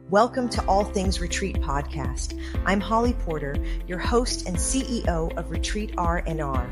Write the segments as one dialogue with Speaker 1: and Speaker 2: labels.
Speaker 1: Welcome to All Things Retreat podcast. I'm Holly Porter, your host and CEO of Retreat R&R.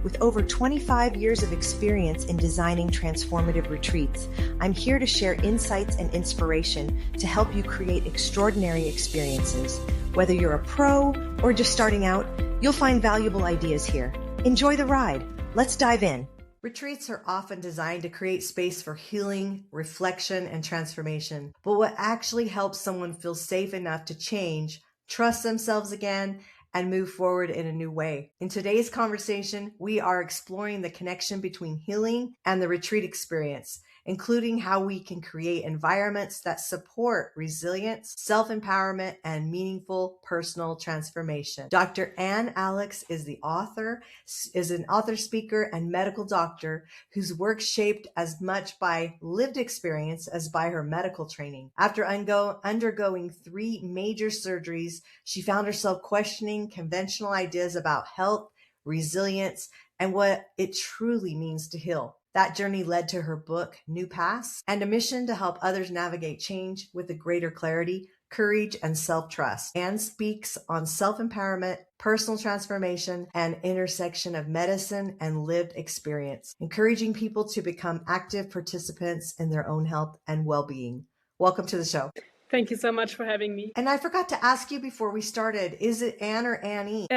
Speaker 1: With over 25 years of experience in designing transformative retreats, I'm here to share insights and inspiration to help you create extraordinary experiences. Whether you're a pro or just starting out, you'll find valuable ideas here. Enjoy the ride. Let's dive in. Retreats are often designed to create space for healing, reflection, and transformation. But what actually helps someone feel safe enough to change, trust themselves again, and move forward in a new way? In today's conversation, we are exploring the connection between healing and the retreat experience, including how we can create environments that support resilience, self-empowerment, and meaningful personal transformation. Dr. Ann Alex is an author, speaker, and medical doctor whose work shaped as much by lived experience as by her medical training. After undergoing 3 major surgeries, she found herself questioning conventional ideas about health, resilience, and what it truly means to heal. That journey led to her book, New Paths, and a mission to help others navigate change with a greater clarity, courage, and self-trust. Anne speaks on self-empowerment, personal transformation, and intersection of medicine and lived experience, encouraging people to become active participants in their own health and well-being. Welcome to the show.
Speaker 2: Thank you so much for having me.
Speaker 1: And I forgot to ask you before we started, is it Anne or Annie?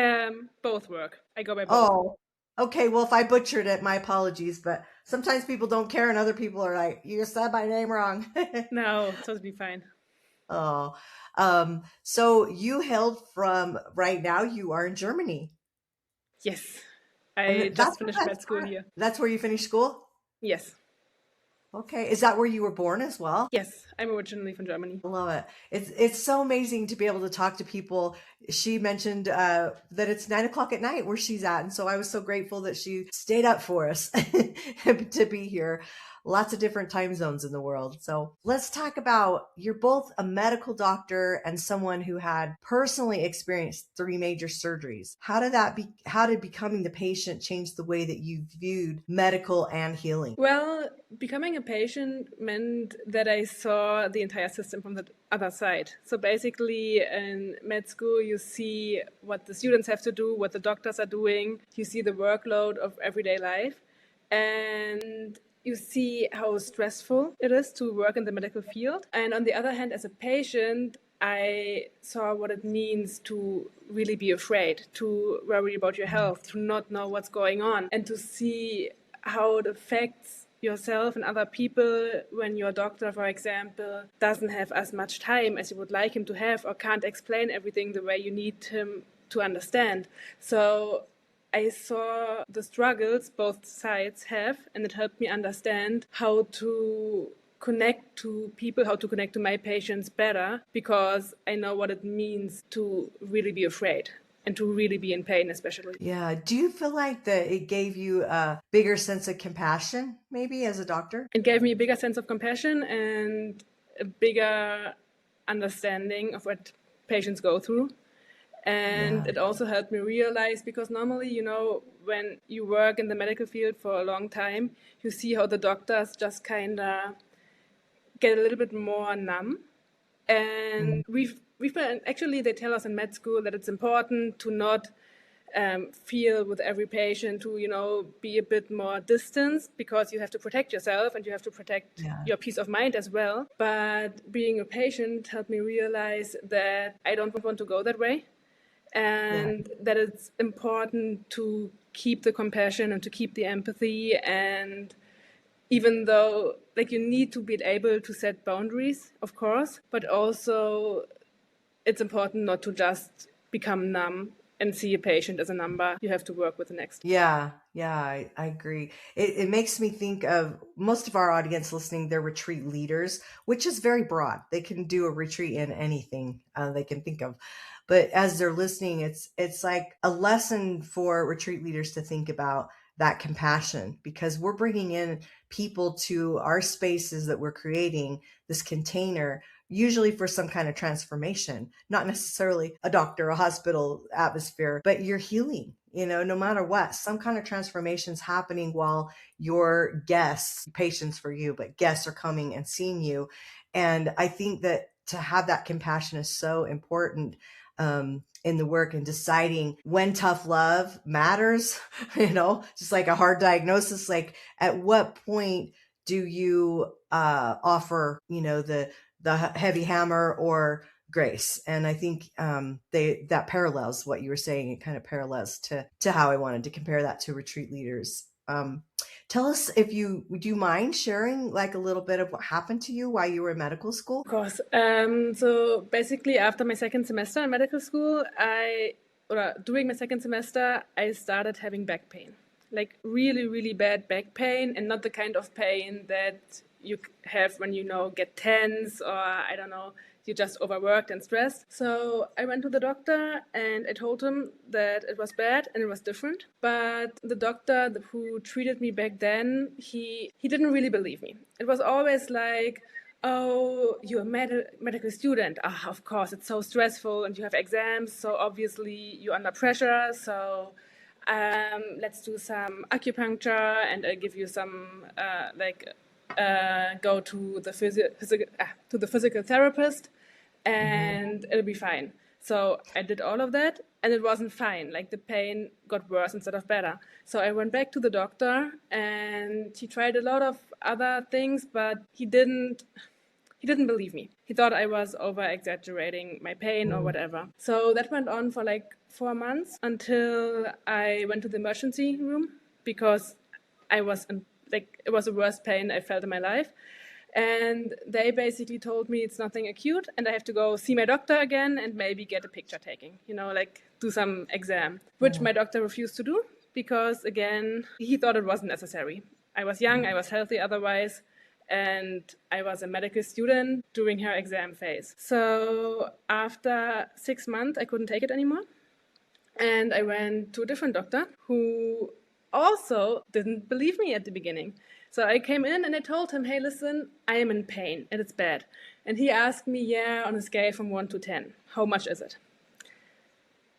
Speaker 2: Both work. I go by both.
Speaker 1: Oh, okay. Well, if I butchered it, my apologies, but sometimes people don't care and other people are like, you said my name wrong.
Speaker 2: No, totally fine.
Speaker 1: Oh, so you hailed from, right now you are in Germany.
Speaker 2: Yes. I just finished med school here.
Speaker 1: That's where you finished school?
Speaker 2: Yes.
Speaker 1: Okay. Is that where you were born as well?
Speaker 2: Yes, I'm originally from Germany.
Speaker 1: I love it. It's so amazing to be able to talk to people. She mentioned that it's 9:00 at night where she's at. And so I was so grateful that she stayed up for us to be here. Lots of different time zones in the world. So let's talk about, you're both a medical doctor and someone who had personally experienced 3 major surgeries. How did becoming the patient change the way that you viewed medical and healing?
Speaker 2: Well, becoming a patient meant that I saw the entire system from the other side. So basically in med school, you see what the students have to do, what the doctors are doing. You see the workload of everyday life. And you see how stressful it is to work in the medical field. And on the other hand, as a patient, I saw what it means to really be afraid, to worry about your health, to not know what's going on, and to see how it affects yourself and other people when your doctor, for example, doesn't have as much time as you would like him to have or can't explain everything the way you need him to understand. So I saw the struggles both sides have, and it helped me understand how to connect to people, how to connect to my patients better, because I know what it means to really be afraid and to really be in pain, especially.
Speaker 1: Yeah. Do you feel like that it gave you a bigger sense of compassion, maybe, as a doctor?
Speaker 2: It gave me a bigger sense of compassion and a bigger understanding of what patients go through. And it also helped me realize, because normally, when you work in the medical field for a long time, you see how the doctors just kind of get a little bit more numb. And we've been, actually, they tell us in med school that it's important to not feel with every patient, to, be a bit more distanced, because you have to protect yourself and you have to protect your peace of mind as well. But being a patient helped me realize that I don't want to go that way. And that it's important to keep the compassion and to keep the empathy. And even though, you need to be able to set boundaries, of course, but also it's important not to just become numb and see a patient as a number you have to work with the next.
Speaker 1: Yeah, I agree. It makes me think of most of our audience listening, they're retreat leaders, which is very broad. They can do a retreat in anything they can think of. But as they're listening, it's like a lesson for retreat leaders to think about that compassion, because we're bringing in people to our spaces that we're creating, this container, usually for some kind of transformation, not necessarily a doctor, a hospital atmosphere, but you're healing, no matter what, some kind of transformation's happening while your guests, patients for you, but guests are coming and seeing you. And I think that to have that compassion is so important in the work and deciding when tough love matters, just like a hard diagnosis, like at what point do you offer, the heavy hammer or grace. And I think that parallels what you were saying. It kind of parallels to how I wanted to compare that to retreat leaders. Tell us, would you mind sharing like a little bit of what happened to you while you were in medical school?
Speaker 2: Of course. So basically after my second semester in medical school, during my second semester, I started having back pain, like really, really bad back pain, and not the kind of pain that you have when get tense, or I don't know, you just overworked and stressed. So I went to the doctor and I told him that it was bad and it was different. But the doctor who treated me back then, he didn't really believe me. It was always like, oh, you're a medical student. Of course, it's so stressful and you have exams, so obviously you're under pressure. So let's do some acupuncture and I'll give you some go to the physical therapist and it'll be fine. So I did all of that and it wasn't fine. Like the pain got worse instead of better. So I went back to the doctor and he tried a lot of other things, but he didn't believe me. He thought I was over exaggerating my pain or whatever. So that went on for like 4 months until I went to the emergency room because it was the worst pain I felt in my life. And they basically told me it's nothing acute and I have to go see my doctor again and maybe get a picture taking, do some exam, which my doctor refused to do because, again, he thought it wasn't necessary. I was young, I was healthy otherwise, and I was a medical student during her exam phase. So after 6 months, I couldn't take it anymore. And I went to a different doctor who also didn't believe me at the beginning. So I came in and I told him, hey, listen, I am in pain and it's bad. And he asked me, on a scale from 1 to 10, how much is it?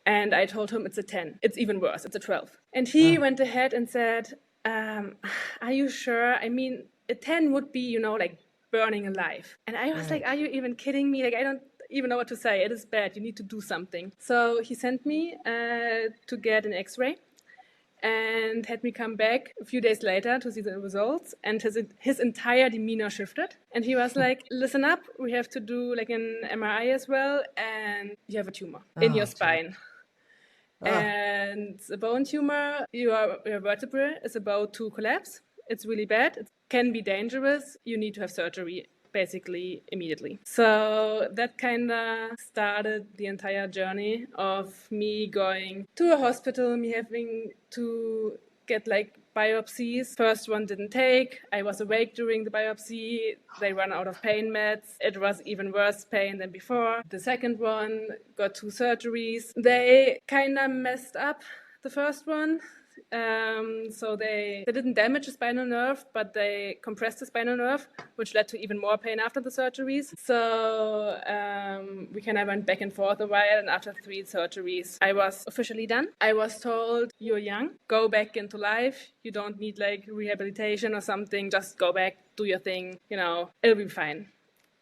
Speaker 2: And I told him it's a 10. It's even worse. It's a 12. And he went ahead and said, are you sure? I mean, a 10 would be, like burning alive. And I was like, are you even kidding me? Like, I don't even know what to say. It is bad. You need to do something. So he sent me to get an X-ray and had me come back a few days later to see the results. And his entire demeanor shifted. And he was like, listen up, we have to do like an MRI as well. And you have a tumor in your spine. And it's a bone tumor. Your vertebrae is about to collapse. It's really bad. It can be dangerous. You need to have surgery basically immediately. So that kind of started the entire journey of me going to a hospital, me having to get like biopsies. First one didn't take. I was awake during the biopsy. They ran out of pain meds. It was even worse pain than before. The second one got 2 surgeries. They kind of messed up the first one. So they didn't damage the spinal nerve, but they compressed the spinal nerve, which led to even more pain after the surgeries. So we kind of went back and forth a while, and after 3 surgeries, I was officially done. I was told, you're young, go back into life. You don't need like rehabilitation or something. Just go back, do your thing, it'll be fine.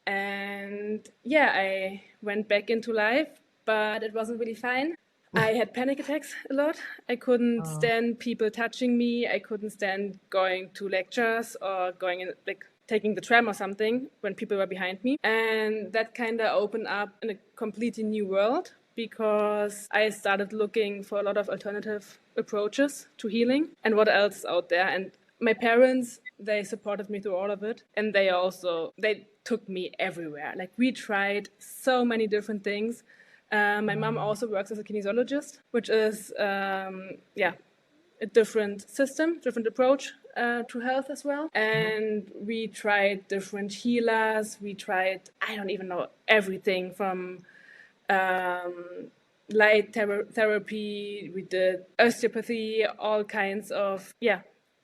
Speaker 2: And I went back into life, but it wasn't really fine. I had panic attacks a lot. I couldn't stand people touching me. I couldn't stand going to lectures or going in, like taking the tram or something when people were behind me. And that kind of opened up in a completely new world because I started looking for a lot of alternative approaches to healing and what else is out there. And my parents, they supported me through all of it. And they took me everywhere. Like we tried so many different things. My mom also works as a kinesiologist, which is, a different system, different approach to health as well. And we tried different healers. We tried, I don't even know, everything from light therapy. We did osteopathy, all kinds of,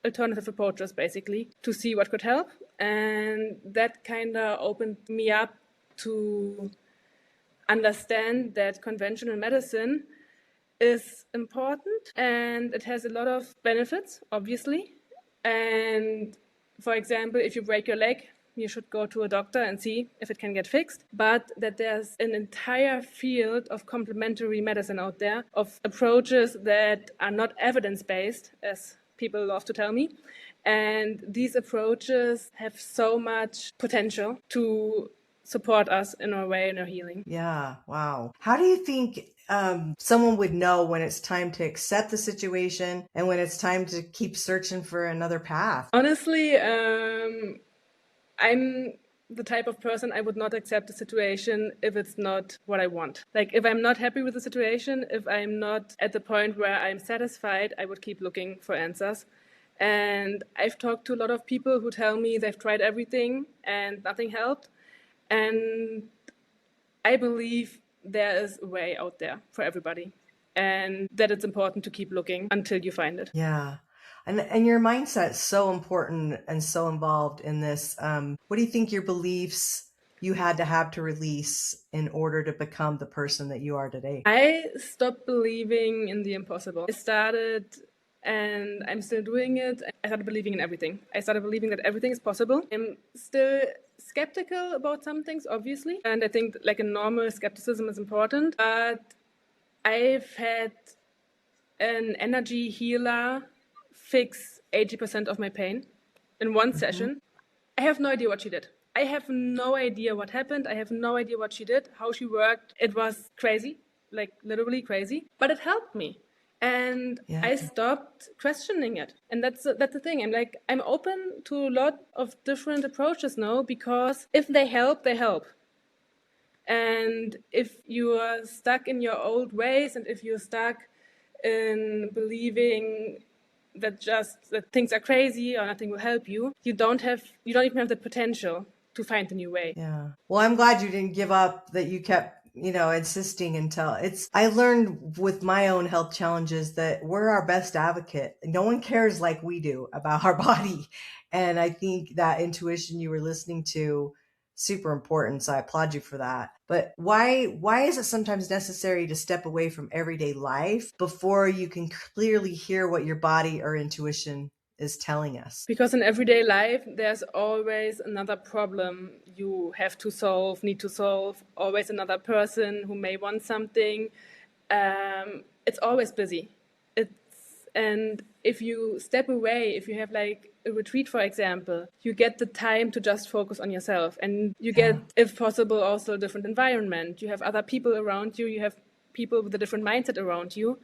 Speaker 2: alternative approaches basically to see what could help. And that kind of opened me up to understand that conventional medicine is important and it has a lot of benefits, obviously. And for example, if you break your leg, you should go to a doctor and see if it can get fixed, but that there's an entire field of complementary medicine out there, of approaches that are not evidence-based, as people love to tell me. And these approaches have so much potential to support us in our way, in our healing.
Speaker 1: Yeah, wow. How do you think someone would know when it's time to accept the situation and when it's time to keep searching for another path?
Speaker 2: Honestly, I'm the type of person, I would not accept a situation if it's not what I want. Like, if I'm not happy with the situation, if I'm not at the point where I'm satisfied, I would keep looking for answers. And I've talked to a lot of people who tell me they've tried everything and nothing helped. And I believe there is a way out there for everybody, and that it's important to keep looking until you find it.
Speaker 1: Yeah. And your mindset's so important and so involved in this. What do you think your beliefs you had to have to release in order to become the person that you are today?
Speaker 2: I stopped believing in the impossible. I started, and I'm still doing it. I started believing in everything. I started believing that everything is possible. I'm still skeptical about some things, obviously. And I think like a normal skepticism is important. But I've had an energy healer fix 80% of my pain in one session. I have no idea what she did. I have no idea what happened. I have no idea what she did, how she worked. It was crazy, like literally crazy, but it helped me. And I stopped questioning it. And that's the thing. I'm open to a lot of different approaches now, because if they help, they help. And if you are stuck in your old ways, and if you're stuck in believing that things are crazy or nothing will help you, you don't even have the potential to find a new way.
Speaker 1: Yeah. Well, I'm glad you didn't give up, that you kept, insisting until I learned with my own health challenges that we're our best advocate. No one cares like we do about our body. And I think that intuition you were listening to, super important. So I applaud you for that. But why is it sometimes necessary to step away from everyday life before you can clearly hear what your body or intuition is telling us?
Speaker 2: Because in everyday life, there's always another problem you have to solve, need to solve, always another person who may want something. It's always busy. And if you step away, if you have like a retreat, for example, you get the time to just focus on yourself, and you get, if possible, also a different environment. You have other people around you. You have people with a different mindset around you,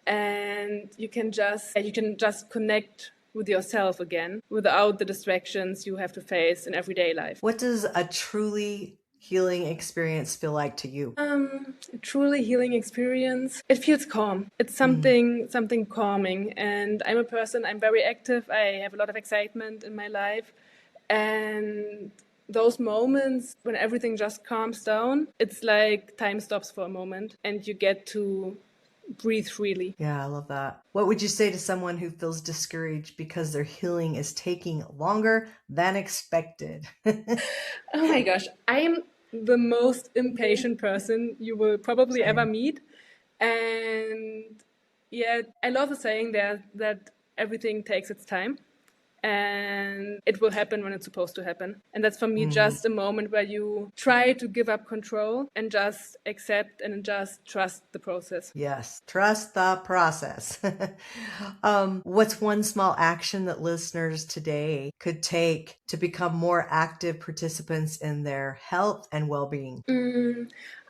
Speaker 2: and you can just connect with yourself again without the distractions you have to face in everyday life.
Speaker 1: What does a truly healing experience feel like to you?
Speaker 2: A truly healing experience, it feels calm. It's something calming. And I'm a person, I'm very active. I have a lot of excitement in my life. And those moments when everything just calms down, it's like time stops for a moment and you get to breathe freely.
Speaker 1: Yeah, I love that. What would you say to someone who feels discouraged because their healing is taking longer than expected?
Speaker 2: Oh my gosh, I am the most impatient person you will probably ever meet. And yeah, I love the saying that everything takes its time. And it will happen when it's supposed to happen. And that's for me just a moment where you try to give up control and just accept and just trust the process.
Speaker 1: Yes, trust the process. What's one small action that listeners today could take to become more active participants in their health and well-being?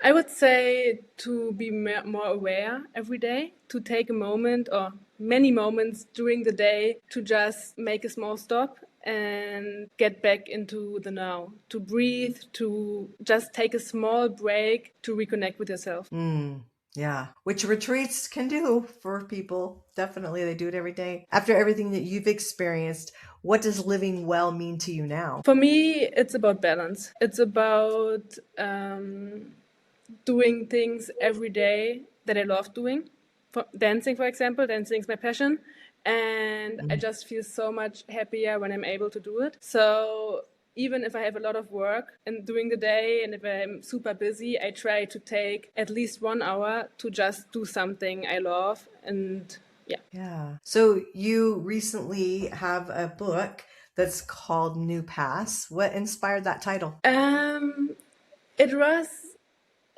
Speaker 2: I would say to be more aware every day, to take a moment or many moments during the day to just make a small stop and get back into the now, to breathe, to just take a small break to reconnect with yourself.
Speaker 1: Yeah, which retreats can do for people. Definitely, they do it every day. After everything that you've experienced, what does living well mean to you now?
Speaker 2: For me, it's about balance. It's about doing things every day that I love doing. Dancing, for example, dancing is my passion. And I just feel so much happier when I'm able to do it. So even if I have a lot of work and during the day, and if I'm super busy, I try to take at least 1 hour to just do something I love. And yeah.
Speaker 1: So you recently have a book that's called New Pass. What inspired that title?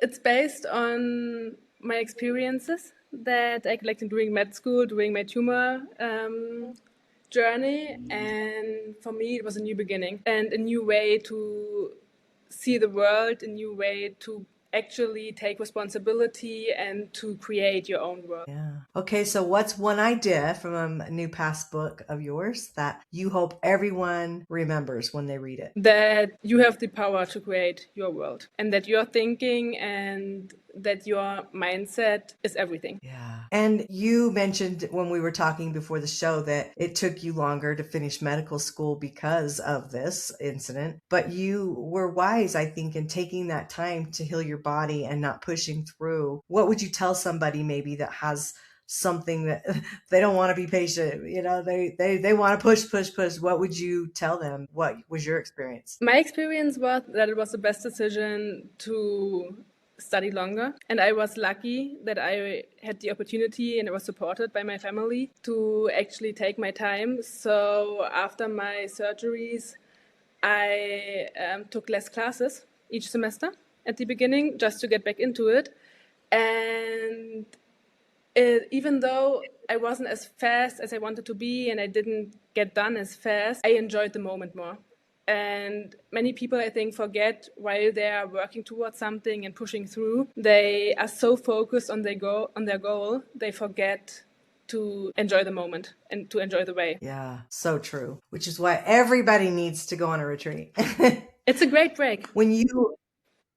Speaker 2: It's based on my experiences that I collected during med school, during my tumor journey, and for me it was a new beginning and a new way to see the world, a new way to actually take responsibility and to create your own world.
Speaker 1: Yeah. Okay, so what's one idea from a New Pass book of yours that you hope everyone remembers when they read it?
Speaker 2: That you have the power to create your world and that your thinking and that your mindset is everything.
Speaker 1: Yeah. And you mentioned when we were talking before the show that it took you longer to finish medical school because of this incident, but you were wise, I think, in taking that time to heal your body and not pushing through. What would you tell somebody maybe that has something that they don't want to be patient, they want to push? What would you tell them? What was your experience?
Speaker 2: My experience was that it was the best decision to study longer, and I was lucky that I had the opportunity and I was supported by my family to actually take my time. So after my surgeries, I took less classes each semester at the beginning just to get back into it. And even though I wasn't as fast as I wanted to be and I didn't get done as fast, I enjoyed the moment more. And many people, I think, forget while they are working towards something and pushing through, they are so focused on their goal, they forget to enjoy the moment and to enjoy the way.
Speaker 1: Yeah, so true. Which is why everybody needs to go on a retreat.
Speaker 2: It's a great break.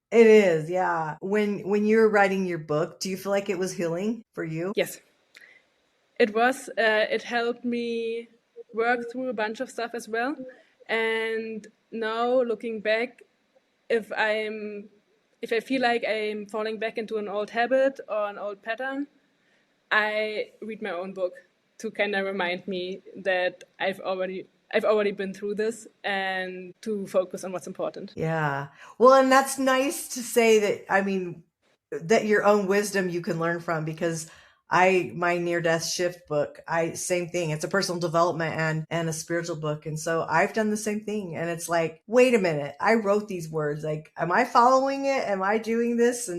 Speaker 1: It is, yeah. When you were writing your book, do you feel like it was healing for you?
Speaker 2: Yes. It was. It helped me work through a bunch of stuff as well. And now looking back, if I feel like I'm falling back into an old habit or an old pattern, I read my own book to kind of remind me that I've already been through this and to focus on what's important.
Speaker 1: Yeah. Well, and that's nice to say that your own wisdom you can learn from, because my near death shift book, same thing. It's a personal development and a spiritual book. And so I've done the same thing. And it's like, wait a minute, I wrote these words. Like, am I following it? Am I doing this?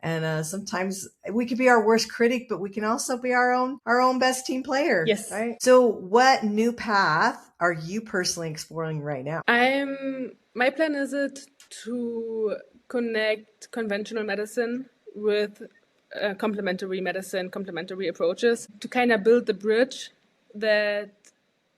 Speaker 1: And sometimes we can be our worst critic, but we can also be our own best team player.
Speaker 2: Yes.
Speaker 1: Right. So what new path are you personally exploring right now?
Speaker 2: My plan is it to connect conventional medicine with complementary medicine, complementary approaches to kind of build the bridge that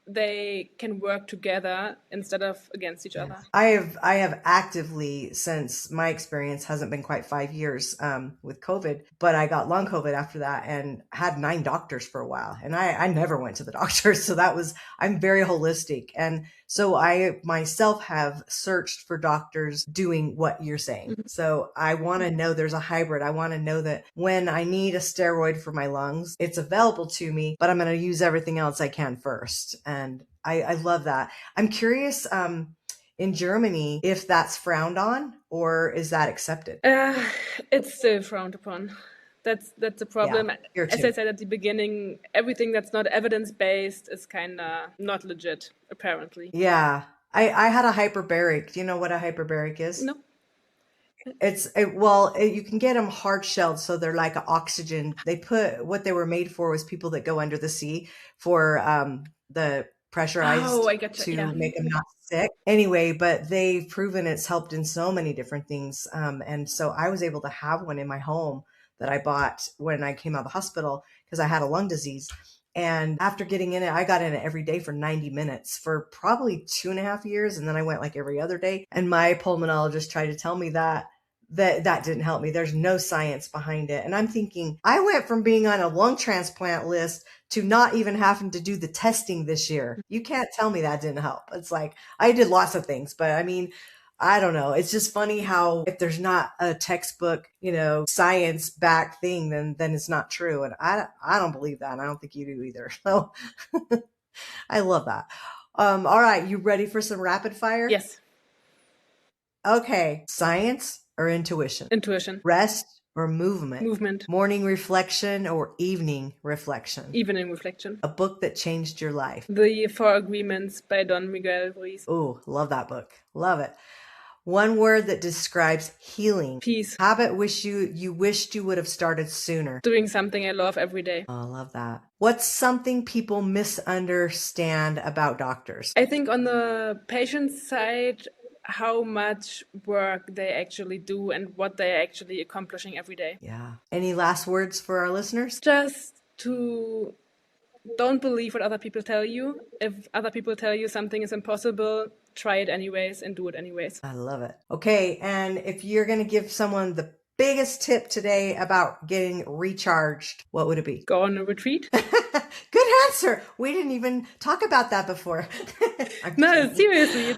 Speaker 2: they can work together instead of against each other.
Speaker 1: I have actively, since my experience hasn't been quite 5 years with COVID, but I got long COVID after that and had 9 doctors for a while. And I never went to the doctor. So I'm very holistic. And so I myself have searched for doctors doing what you're saying. Mm-hmm. So I want to know there's a hybrid. I want to know that when I need a steroid for my lungs, it's available to me, but I'm going to use everything else I can first. And I love that. I'm curious, in Germany, if that's frowned on or is that accepted?
Speaker 2: It's still frowned upon. That's the problem. Yeah, as I said at the beginning, everything that's not evidence-based is kind of not legit, apparently.
Speaker 1: Yeah. I had a hyperbaric. Do you know what a hyperbaric is?
Speaker 2: No.
Speaker 1: You can get them hard shelled, so they're like an oxygen. What they were made for was people that go under the sea for the pressurized to make them not sick. Anyway, but they've proven it's helped in so many different things. And so I was able to have one in my home that I bought when I came out of the hospital because I had a lung disease. And after getting in it, I got in it every day for 90 minutes for probably 2.5 years. And then I went like every other day. And my pulmonologist tried to tell me that didn't help me. There's no science behind it. And I'm thinking, I went from being on a lung transplant list to not even having to do the testing this year. You can't tell me that didn't help. It's like, I did lots of things, but I mean, I don't know. It's just funny how if there's not a textbook, science backed thing, then it's not true. And I don't believe that. And I don't think you do either. So I love that. All right. You ready for some rapid fire?
Speaker 2: Yes.
Speaker 1: Okay. Science or intuition?
Speaker 2: Intuition.
Speaker 1: Rest or movement?
Speaker 2: Movement.
Speaker 1: Morning reflection or evening reflection?
Speaker 2: Evening reflection.
Speaker 1: A book that changed your life?
Speaker 2: The Four Agreements by Don Miguel Ruiz.
Speaker 1: Oh, love that book. Love it. One word that describes healing.
Speaker 2: Peace.
Speaker 1: Habit you wished you would have started sooner.
Speaker 2: Doing something I love every day.
Speaker 1: Oh, I love that. What's something people misunderstand about doctors?
Speaker 2: I think on the patient side, how much work they actually do and what they're actually accomplishing every day.
Speaker 1: Yeah. Any last words for our listeners?
Speaker 2: Just to don't believe what other people tell you. If other people tell you something is impossible, try it anyways and do it anyways.
Speaker 1: I love it. Okay. And if you're going to give someone the biggest tip today about getting recharged, what would it be?
Speaker 2: Go on a retreat.
Speaker 1: Good answer. We didn't even talk about that before.
Speaker 2: No, seriously,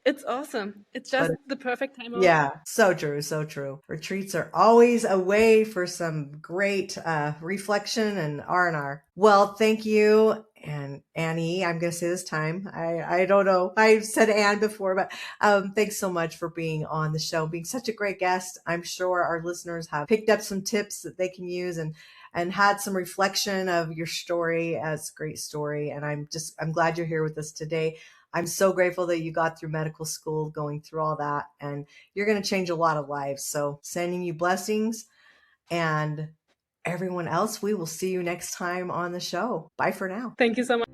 Speaker 2: it's awesome. It's just the perfect time.
Speaker 1: Yeah, so true, so true. Retreats are always a way for some great reflection and R&R. Well, thank you. And Annie, I'm going to say this time, I don't know. I've said Anne before, but thanks so much for being on the show, being such a great guest. I'm sure our listeners have picked up some tips that they can use and had some reflection of your story as a great story. And I'm glad you're here with us today. I'm so grateful that you got through medical school, going through all that, and you're going to change a lot of lives. So sending you blessings, and everyone else, we will see you next time on the show. Bye for now.
Speaker 2: Thank you so much.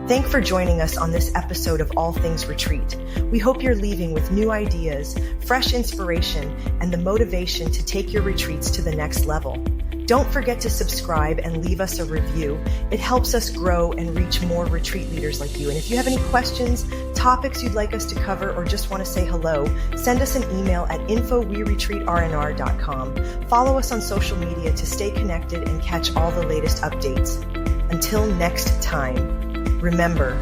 Speaker 1: Thanks for joining us on this episode of All Things Retreat. We hope you're leaving with new ideas, fresh inspiration, and the motivation to take your retreats to the next level. Don't forget to subscribe and leave us a review. It helps us grow and reach more retreat leaders like you. And if you have any questions, topics you'd like us to cover, or just want to say hello, send us an email at info@weretreatrnr.com. Follow us on social media to stay connected and catch all the latest updates. Until next time, remember,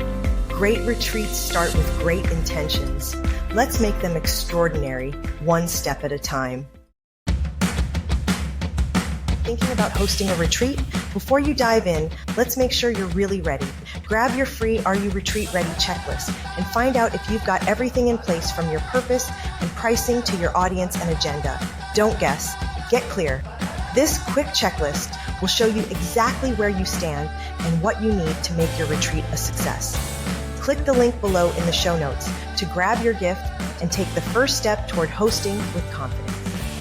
Speaker 1: great retreats start with great intentions. Let's make them extraordinary, one step at a time. Thinking about hosting a retreat? Before you dive in, let's make sure you're really ready. Grab your free Are You Retreat Ready checklist and find out if you've got everything in place, from your purpose and pricing to your audience and agenda. Don't guess. Get clear. This quick checklist will show you exactly where you stand and what you need to make your retreat a success. Click the link below in the show notes to grab your gift and take the first step toward hosting with confidence.